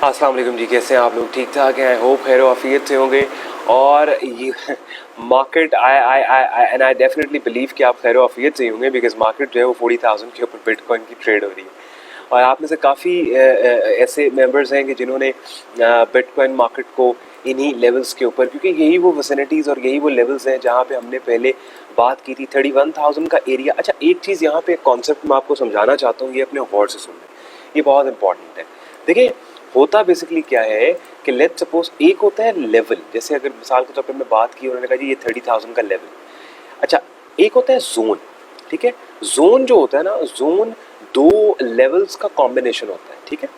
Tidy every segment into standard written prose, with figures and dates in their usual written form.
अस्सलाम वालेकुम जी, कैसे हैं आप लोग? ठीक ठाक हैं? होप खैर आफियत से होंगे। और ये market I I I and I definitely believe कि आप खैर आफियत से होंगे, बिकॉज मार्केट जो है वो 40,000 के ऊपर बिटकॉइन की ट्रेड हो रही है। और आप में से काफ़ी ऐसे मेंबर्स हैं कि जिन्होंने बिटकॉइन मार्केट को इन्हीं लेवल्स के ऊपर, क्योंकि यही वो विसिनिटीज़ और यही वो लेवल्स हैं जहाँ पे हमने पहले बात की थी 31,000 का एरिया। अच्छा, एक चीज़ यहाँ पे कॉन्सेप्ट मैं आपको समझाना चाहता हूँ, ये अपने गौर से सुन लें, ये बहुत इंपॉर्टेंट है। देखिए, होता बेसिकली क्या है कि लेट्स सपोज एक होता है लेवल, जैसे अगर मिसाल के तौर पे मैं बात की, उन्होंने कहा जी ये 30,000 का लेवल। अच्छा, एक होता है जोन, ठीक है। जोन जो होता है ना, जोन दो लेवल्स का कॉम्बिनेशन होता है, ठीक है।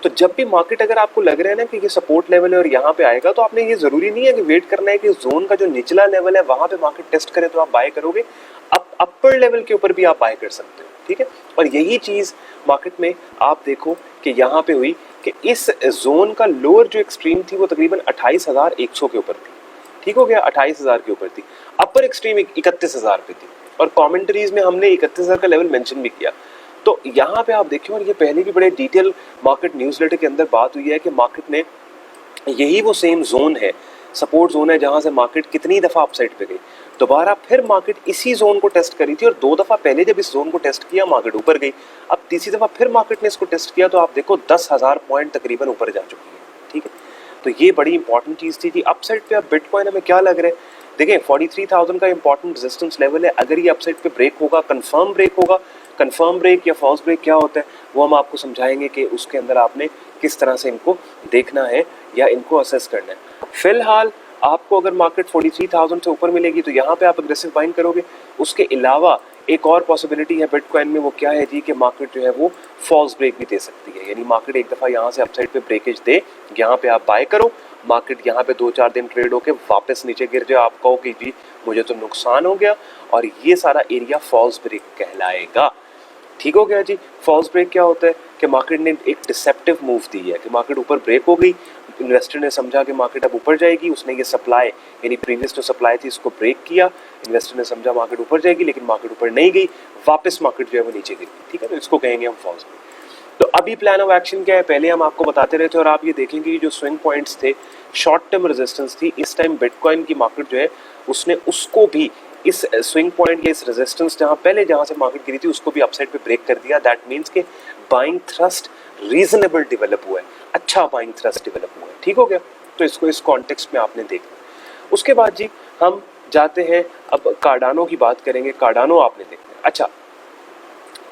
तो जब भी मार्केट अगर आपको लग रहा है ना कि ये सपोर्ट लेवल है और यहाँ पे आएगा, तो आपने ये जरूरी नहीं है कि वेट करना है कि जोन का जो निचला लेवल है वहां पे मार्केट टेस्ट करे तो आप बाय करोगे। अपर लेवल के ऊपर भी आप बाय कर सकते हो, ठीक है। और यही चीज मार्केट में आप देखो कि यहाँ पे हुई कि इस जोन का लोअर जो एक्सट्रीम थी वो तकरीबन 28,100 के ऊपर थी, ठीक हो गया, 28,000 के ऊपर थी। अपर एक्सट्रीम 31,000 पे थी, और कमेंट्रीज में हमने 31,000 का लेवल मेंशन भी किया। तो यहाँ पे आप देखिए, और ये पहले भी बड़े डिटेल मार्केट न्यूज़लेटर के अंदर बात हुई है कि मार्केट ने यही वो सेम जोन है, सपोर्ट जोन है, जहां से मार्केट कितनी दफा अपसाइड पे गई, दोबारा फिर मार्केट इसी जोन को टेस्ट करी थी, और दो दफा पहले जब इस जोन को टेस्ट किया मार्केट ऊपर गई। अब तीसरी दफा फिर मार्केट ने इसको टेस्ट किया, तो आप देखो 10,000 पॉइंट तकरीबन ऊपर जा चुकी है, ठीक है। तो ये बड़ी इंपॉर्टेंट चीज थी कि अपसाइड पे अब बिटकॉइन हमें क्या लग रहा है, देखें 43,000 का इंपॉर्टेंट रेजिस्टेंस लेवल है। अगर ये अपसाइड पे ब्रेक होगा, कंफर्म ब्रेक होगा, कंफर्म ब्रेक या फॉल्स ब्रेक क्या होता है वो हम आपको समझाएंगे कि उसके अंदर आपने किस तरह से इनको देखना है या इनको असेस करना है। फिलहाल आपको अगर मार्केट 43,000 से ऊपर मिलेगी तो यहाँ पे आप अग्रेसिव बाइंग करोगे। उसके अलावा एक और पॉसिबिलिटी है बिटकॉइन में, वो क्या है जी कि मार्केट जो है वो फॉल्स ब्रेक भी दे सकती है, यानी मार्केट एक दफ़ा यहाँ से अपसाइड पे ब्रेकेज दे, यहाँ पे आप बाय करो, मार्केट यहाँ पे 2-4 दिन ट्रेड होके वापस नीचे गिर जाए, आप कहो कि जी मुझे तो नुकसान हो गया, और ये सारा एरिया फॉल्स ब्रेक कहलाएगा, ठीक हो गया जी। फॉल्स ब्रेक क्या होता है कि मार्केट ने एक डिसेप्टिव मूव दी है कि मार्केट ऊपर ब्रेक हो गई, इन्वेस्टर ने समझा कि मार्केट अब ऊपर जाएगी, उसने ये सप्लाई यानी प्रीवियस जो सप्लाई थी इसको ब्रेक किया, इन्वेस्टर ने समझा मार्केट ऊपर जाएगी, लेकिन मार्केट ऊपर नहीं गई, वापस मार्केट जो है वो नीचे गिर गई, ठीक है। तो इसको कहेंगे हम फॉल्स ब्रेक। तो अभी प्लान ऑफ एक्शन क्या है, पहले हम आपको बताते रहे थे, और आप ये देखेंगे जो स्विंग पॉइंट्स थे, शॉर्ट टर्म रेजिस्टेंस थी, इस टाइम बिटकॉइन की मार्केट जो है उसने उसको भी इस स्विंग पॉइंट या इस रेजिस्टेंस जहां से मार्केट गिरी थी उसको भी अपसाइड पे ब्रेक कर दिया। दैट मींस के बाइंग थ्रस्ट रीजनेबल डेवलप हुआ है, अच्छा बाइंग थ्रस्ट डेवलप हुआ है, ठीक हो गया। तो इसको इस कॉन्टेक्स्ट में आपने देखना। उसके बाद जी हम जाते हैं, अब कार्डानो की बात करेंगे। कार्डानो आपने देखना है। अच्छा,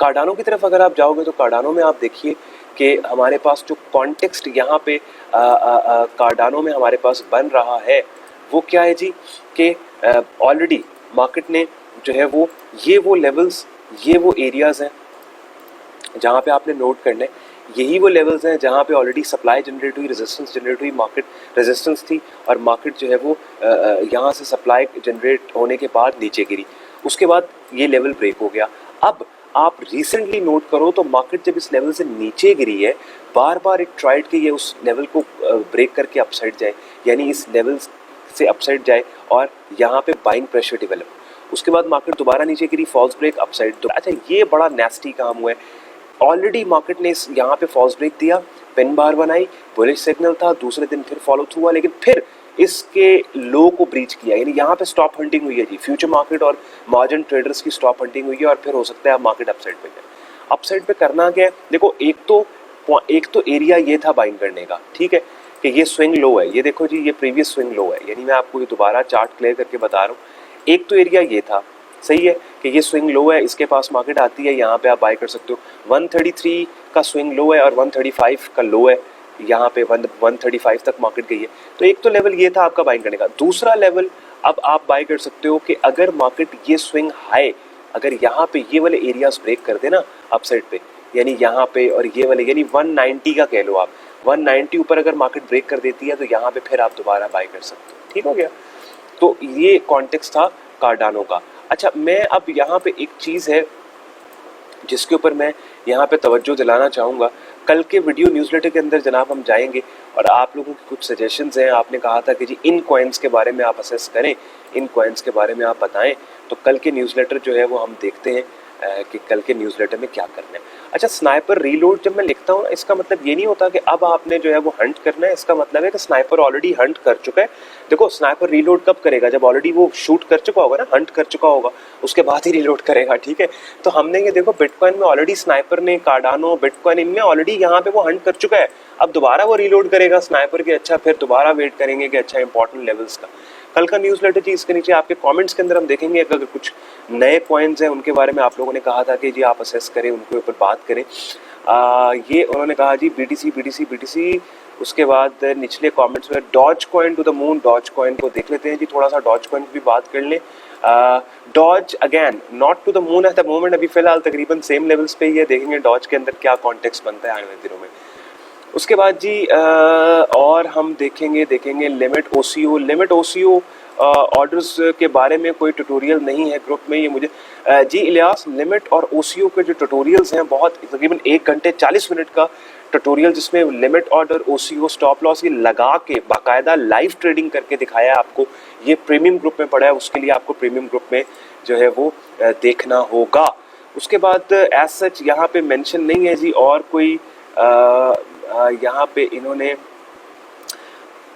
कार्डानो की तरफ अगर आप जाओगे तो कार्डानो में आप देखिए कि हमारे पास जो कॉन्टेक्स्ट यहाँ पे कार्डानो में हमारे पास बन रहा है वो क्या है जी कि ऑलरेडी मार्केट ने जो है वो लेवल्स, ये वो एरियाज हैं जहाँ पे आपने नोट करना है, यही वो लेवल्स हैं जहाँ पे ऑलरेडी सप्लाई जनरेट हुई, रेजिस्टेंस जनरेट हुई, मार्केट रेजिस्टेंस थी, और मार्केट जो है वो यहाँ से सप्लाई जनरेट होने के बाद नीचे गिरी, उसके बाद ये लेवल ब्रेक हो गया। अब आप रिसेंटली नोट करो तो मार्केट जब इस लेवल से नीचे गिरी है, बार बार एक ट्राइड कि ये उस लेवल को ब्रेक करके अपसाइड जाए, यानी इस लेवल से अपसाइड जाए और यहाँ पे बाइंग प्रेशर डेवलप, उसके बाद मार्केट दोबारा नीचे गिरी, फॉल्स ब्रेक, अपसाइड। तो अच्छा, ये बड़ा नेस्टी काम हुआ है। ऑलरेडी मार्केट ने इस यहाँ पे फॉल्स ब्रेक दिया, पिन बार बनाई, बुलिश सिग्नल था, दूसरे दिन फिर फॉलो थ्रू हुआ, लेकिन फिर इसके लो को ब्रीच किया, यानी यहाँ पे स्टॉप हंटिंग हुई है जी, फ्यूचर मार्केट और मार्जिन ट्रेडर्स की स्टॉप हंटिंग हुई है, और फिर हो सकता है मार्केट अपसाइड पे जाए। अपसाइड पे करना क्या है, देखो एक तो एरिया ये था बाइंग करने का, ठीक है, कि ये स्विंग लो है, ये देखो जी ये प्रीवियस स्विंग लो है, यानी मैं आपको ये दोबारा चार्ट क्लियर करके बता रहा हूँ। एक तो एरिया ये था, सही है, कि ये स्विंग लो है, इसके पास मार्केट आती है, यहाँ पे आप बाय कर सकते हो। 133 का स्विंग लो है और 135 का लो है, यहाँ पे 135 तक मार्केट गई है। तो एक तो लेवल ये था आपका बाइंग करने का। दूसरा लेवल अब आप बाय कर सकते हो कि अगर मार्केट ये स्विंग हाई, अगर यहाँ पे ये वाले एरियाज ब्रेक कर देना अपसाइड पे, यानी यहाँ पे और ये वाले, यानी 190 का कह लो आप, 190 ऊपर अगर मार्केट ब्रेक कर देती है तो यहाँ पे फिर आप दोबारा बाय कर सकते हो, ठीक हो गया। तो ये कॉन्टेक्स्ट था कार्डानो का। अच्छा, मैं अब यहाँ पे एक चीज़ है जिसके ऊपर मैं यहाँ पे तवज्जो दिलाना चाहूँगा। कल के वीडियो न्यूज़लेटर के अंदर जनाब हम जाएंगे और आप लोगों की कुछ सजेशंस हैं। आपने कहा था कि जी इन कॉइन्स के बारे में आप असेस करें, इन कॉइन्स के बारे में आप बताएं, तो कल के न्यूज़लेटर जो है वो हम देखते हैं कि कल के न्यूज़लेटर में क्या करना है। अच्छा, स्नाइपर रीलोड जब मैं लिखता हूँ, इसका मतलब ये नहीं होता कि अब आपने जो है वो हंट करना है। इसका मतलब है कि स्नाइपर ऑलरेडी हंट कर चुका है। देखो, स्नाइपर रीलोड कब करेगा? जब ऑलरेडी वो शूट कर चुका होगा ना, हंट कर चुका होगा, उसके बाद ही रीलोड करेगा। ठीक है, तो हमने ये देखो बिटकॉइन में ऑलरेडी स्नाइपर ने, कार्डानो, बिटकॉइन, इनमें ऑलरेडी यहाँ पे वो हंट कर चुका है। अब दोबारा वो रीलोड करेगा स्नाइपर के। अच्छा, फिर दोबारा वेट करेंगे कि अच्छा इंपॉर्टेंट लेवल्स का कल का न्यूज़लेटर जी। इसके नीचे आपके कमेंट्स के अंदर हम देखेंगे अगर कुछ नए कॉइन्स हैं उनके बारे में आप लोगों ने कहा था कि जी आप असेस करें, उनके ऊपर बात करें। ये उन्होंने कहा जी बीटीसी बीटीसी बीटीसी। उसके बाद निचले कमेंट्स में Dogecoin to the moon, Dogecoin को देख लेते हैं जी, थोड़ा सा डॉज कॉइन की भी बात कर लें। Doge again not to the moon at the moment, अभी फिलहाल तकरीबन सेम लेवल्स पे ही है। देखेंगे डॉज के अंदर क्या कॉन्टेक्स्ट बनता है आने वाले दिनों में। उसके बाद जी और हम देखेंगे limit OCO. Limit OCO orders के बारे में कोई ट्यूटोरियल नहीं है ग्रुप में। ये मुझे जी इलियास, लिमिट और ओसीओ के जो ट्यूटोरियल्स हैं बहुत तकरीबन 1 घंटे 40 मिनट का ट्यूटोरियल, जिसमें limit order, OCO, stop loss ये लगा के बाकायदा लाइव ट्रेडिंग करके दिखाया है आपको। ये प्रीमियम ग्रुप में पड़ा है, उसके लिए आपको प्रीमियम ग्रुप में जो है वो देखना होगा। उसके बाद एज सच यहाँ पे मेंशन नहीं है जी और कोई यहाँ पे इन्होंने,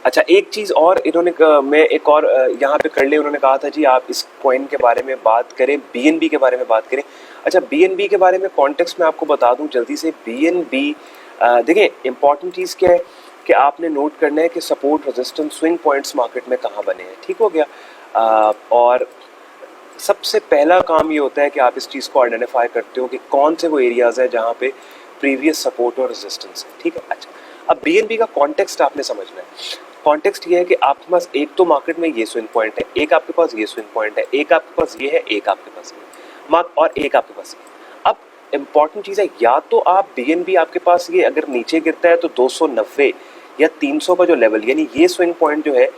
अच्छा एक चीज़ और इन्होंने मैं एक और यहाँ पे कर ले, उन्होंने कहा था जी आप इस कॉइन के बारे में बात करें, बीएनबी के बारे में बात करें। अच्छा, बीएनबी के बारे में कॉन्टेक्स्ट में आपको बता दूं जल्दी से। बीएनबी देखिए, इंपॉर्टेंट चीज़ क्या है कि आपने नोट करना है कि support, resistance, swing points market में कहाँ बने हैं। ठीक हो गया। और सबसे पहला काम ये होता है कि आप इस चीज़ को आइडेंटिफाई करते हो कि कौन से वो एरियाज़ हैं जहाँ पे प्रीवियस सपोर्ट और रेजिस्टेंस है। ठीक है, अच्छा अब बीएनबी का कॉन्टेक्स्ट आपने समझना है। कॉन्टेक्स्ट ये है कि आपके पास एक तो मार्केट में ये स्विंग पॉइंट है, एक आपके पास ये स्विंग पॉइंट है, एक आपके पास ये है, एक आपके पास ये और एक आपके पास ये। अब इंपॉर्टेंट चीज़ है, या तो आप बीएनबी आपके पास ये अगर नीचे गिरता है तो 290 या 300 का जो लेवल, यानी ये स्विंग पॉइंट जो है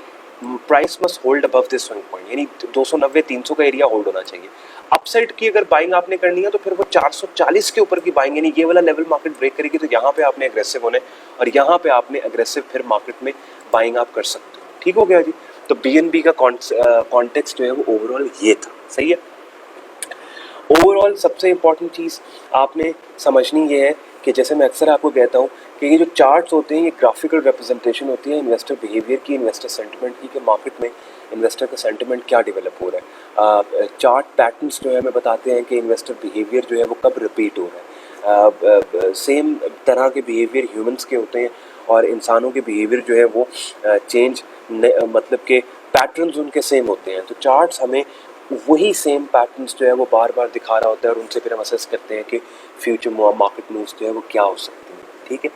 price must hold above this swing point, यानी 290 300 का एरिया होल्ड होना चाहिए। अपसाइड की अगर बाइंग आपने करनी है तो फिर वो 440 के ऊपर की बाइंग, यानी ये वाला लेवल मार्केट ब्रेक करेगी तो यहाँ पे आपने अग्रेसिव होने और यहाँ पे आपने अग्रेसिव फिर मार्केट में बाइंग आप कर सकते हो। ठीक हो गया जी। तो बीएनबी का कॉन्टेक्स्ट जो है वो ओवरऑल ये था। सही है। ओवरऑल सबसे इंपॉर्टेंट चीज़ आपने समझनी ये है कि जैसे मैं अक्सर आपको कहता हूँ कि ये जो चार्ट्स होते हैं ये ग्राफिकल रिप्रेजेंटेशन होती है इन्वेस्टर बिहेवियर की, इन्वेस्टर सेंटिमेंट की, कि मार्केट में इन्वेस्टर का सेंटिमेंट क्या डेवलप हो रहा है। चार्ट पैटर्न्स जो है हमें बताते हैं कि इन्वेस्टर बिहेवियर जो है वो कब रिपीट हो रहा है। सेम तरह के बिहेवियर ह्यूमंस के होते हैं और इंसानों के बिहेवियर जो है वो चेंज मतलब के पैटर्न्स उनके सेम होते हैं। तो चार्ट्स हमें वही सेम पैटर्न्स जो है वो बार बार दिखा रहा होता है और उनसे फिर हम असेस करते हैं कि फ्यूचर मार्केट मूव्स जो है वो क्या हो सकती हैं। ठीक है,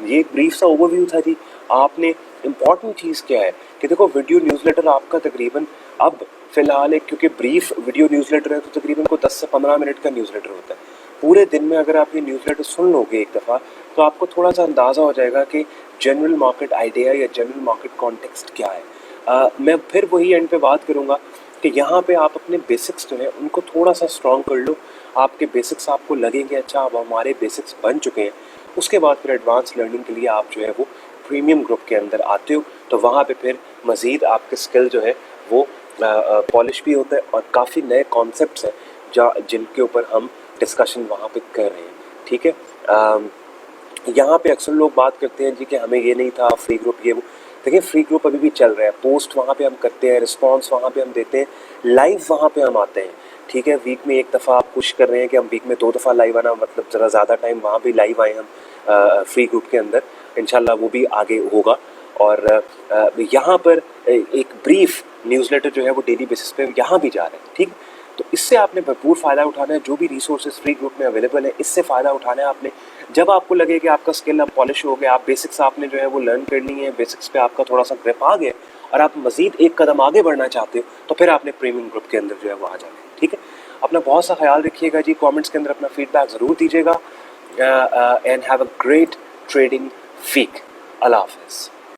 ये एक ब्रीफ सा ओवरव्यू था जी। आपने इम्पॉर्टेंट चीज़ क्या है कि देखो वीडियो न्यूज़लेटर आपका तकरीबन अब फ़िलहाल एक, क्योंकि ब्रीफ वीडियो न्यूज़लेटर है तो तकरीबन को 10 से 15 मिनट का न्यूज़लेटर होता है। पूरे दिन में अगर आप ये न्यूज़लेटर सुन लोगे एक दफ़ा तो आपको थोड़ा सा अंदाज़ा हो जाएगा कि जनरल मार्केट आइडिया या जनरल मार्केट कॉन्टेक्स्ट क्या है। मैं फिर वही एंड पे बात करूँगा कि यहाँ पे आप अपने बेसिक्स जो है उनको थोड़ा सा स्ट्रॉन्ग कर लो। आपके बेसिक्स आपको लगेंगे अच्छा अब हमारे बेसिक्स बन चुके हैं, उसके बाद फिर एडवांस लर्निंग के लिए आप जो है वो प्रीमियम ग्रुप के अंदर आते हो तो वहाँ पे फिर मज़ीद आपके स्किल जो है वो पॉलिश भी होता है और काफ़ी नए कॉन्सेप्ट्स हैं जिनके ऊपर हम डिस्कशन वहाँ पे कर रहे हैं। ठीक है, यहाँ पे अक्सर लोग बात करते हैं जी कि हमें ये नहीं था फ्री ग्रुप ये वो। देखिए, फ्री ग्रुप अभी भी चल रहा है, पोस्ट वहाँ पे हम करते हैं, रिस्पांस वहाँ पे हम देते हैं, लाइव वहाँ पे हम आते हैं। ठीक है, वीक में एक दफ़ा आप कोशिश कर रहे हैं कि हम वीक में 2 दफ़ा लाइव आना, मतलब ज़रा ज़्यादा टाइम वहाँ पे लाइव आए हम फ्री ग्रुप के अंदर। इंशाल्लाह वो भी आगे होगा। और यहाँ पर एक ब्रीफ न्यूज़लेटर जो है वो डेली बेसिस पे यहाँ भी जा रहा है। ठीक, तो इससे आपने भरपूर फ़ायदा उठाना है। जो भी रिसोर्सेज फ्री ग्रुप में अवेलेबल है इससे फ़ायदा उठाना है आपने। जब आपको लगे कि आपका स्किल अब पॉलिश हो गया, आप बेसिक्स आपने जो है वो लर्न करनी है, बेसिक्स पे आपका थोड़ा सा ग्रिप आ गया और आप मज़ीद एक कदम आगे बढ़ना चाहते हो तो फिर आपने प्रीमियम ग्रुप के अंदर जो है वो आ जाना है। ठीक है, अपना बहुत सा ख्याल रखिएगा जी, कमेंट्स के अंदर अपना फीडबैक ज़रूर दीजिएगा and have a great trading week. अल्लाह हाफ़िज़।